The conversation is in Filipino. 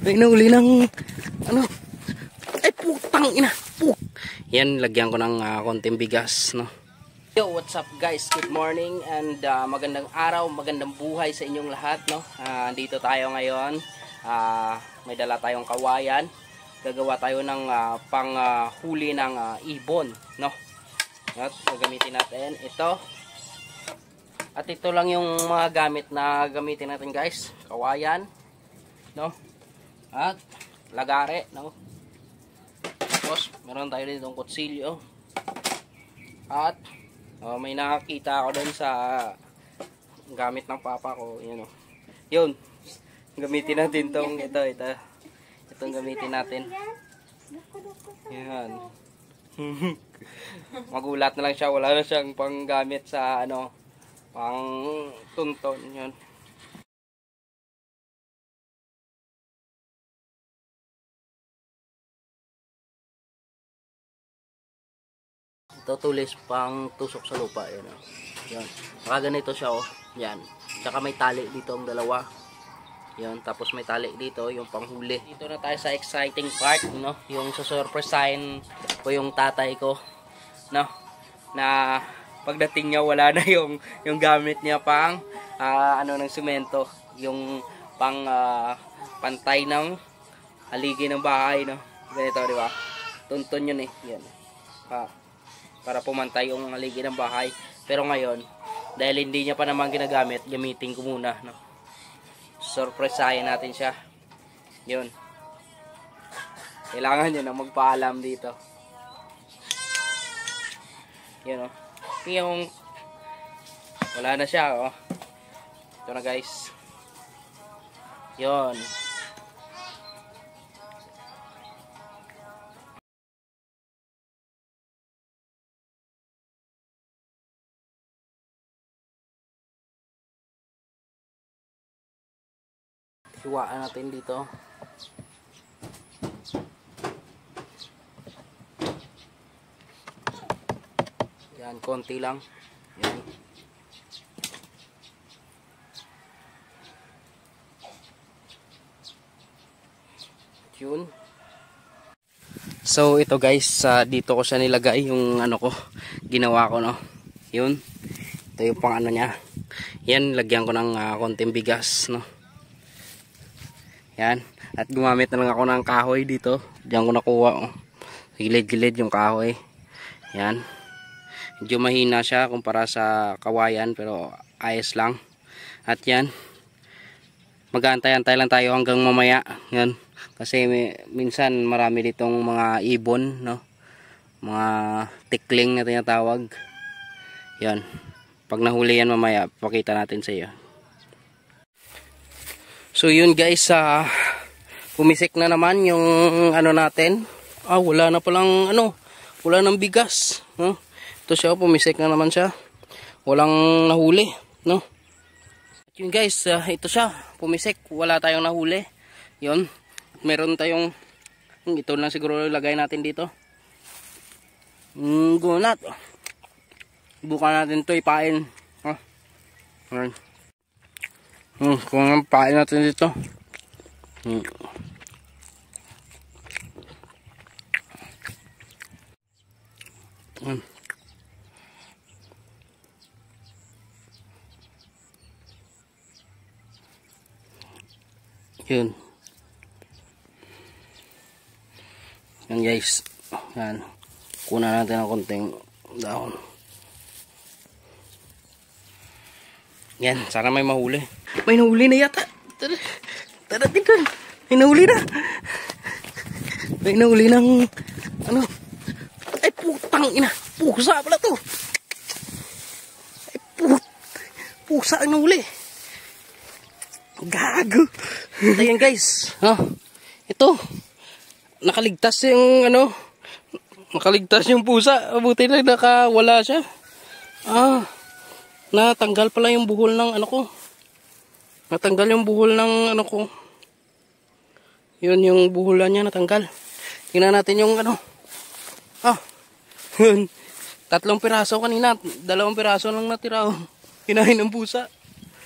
May nahuli ng ano. Ay putang ina. Yan, lagyan ko ng konting bigas, no. Yo, what's up guys? Good morning and magandang araw, magandang buhay sa inyong lahat, no. Dito tayo ngayon. May dala tayong kawayan. Gagawa tayo ng panghuli ng ibon, no. At gagamitin natin ito. At ito lang yung mga gamit na gamitin natin, guys. Kawayan, no. At lagare, no. Tapos meron tayo dito ng kutsilyo. At may nakakita ako doon sa gamit ng papa ko, yun, no. Yun. Gamitin natin tong ito. Itong gamitin natin. Yan. Magulat na lang siya, wala na siyang panggamit sa ano, pang tunton, yun. Ito tulis pang tusok sa lupa, yun. Yan. Nakaganito siya, oh. Yan. Tsaka may tali dito ang dalawa. Yan, tapos may tali dito, yung panghuli. Dito na tayo sa exciting part, no? Yung susurpresahin ko yung tatay ko, no? Na pagdating niya wala na yung gamit niya pang ano ng semento, yung pang pantay ng haligi ng bahay, no? Ganito, di ba? Tunton yun eh. Yan. Para pumantay yung haligi ng bahay. Pero ngayon, dahil hindi niya pa naman ginagamit, gamitin ko muna, no? Surpresahin natin siya. Yun. Kailangan nyo na magpaalam dito. Yun, oh. Yung wala na siya, oh. Ito na, guys. Yun. Hiwaan natin dito. Yan, konti lang. Yan. Yun. So ito guys, dito ko siya nilagay yung ano ko, ginawa ko, no. Yun. Ito yung pang ano niya. Yan, lagyan ko ng konting bigas, no. Yan. At gumamit na lang ako ng kahoy dito. Diyan ko nakuha, oh. Gilid-gilid yung kahoy. Yan. Medyo mahina siya kumpara sa kawayan, pero ayos lang. At yan. Mag-aantay-antay lang tayo hanggang mamaya. Yan. Kasi minsan marami ditong mga ibon, no. Mga tikling na tinatawag. Yan. Pag nahuli yan mamaya, pakita natin sa iyo. So yun guys, pumisik na naman yung ano natin. Wala na palang ano, wala nang bigas, no? Ito siya, pumisik na naman siya. Walang nahuli, no? At yun guys, ito siya, pumisik, wala tayong nahuli. Yun, meron tayong, ito lang siguro ilagay natin dito. Gunat. Bukan natin ito ipain. Ayan. Kung ang pain natin dito. Yun. Yan guys. Yan. Kunan natin ang konting dahon. Yan, sana may mahuli. May nahuli na yata. Tara dito. May nahuli na. May nahuli ng ano. Ay putang ina. Pusa pala to. Ay pusa ang nahuli. Gago. Ayan guys. Ito. Nakaligtas yung ano. Nakaligtas yung pusa. Buti na nakawala siya. Natanggal pala yung buhol ng ano ko. Natanggal yung buhol ng ano ko. Yun yung buhulan niya natanggal. Tingnan natin yung ano. Yun. 3 piraso kanina. 2 piraso lang natira. Kinain ng pusa.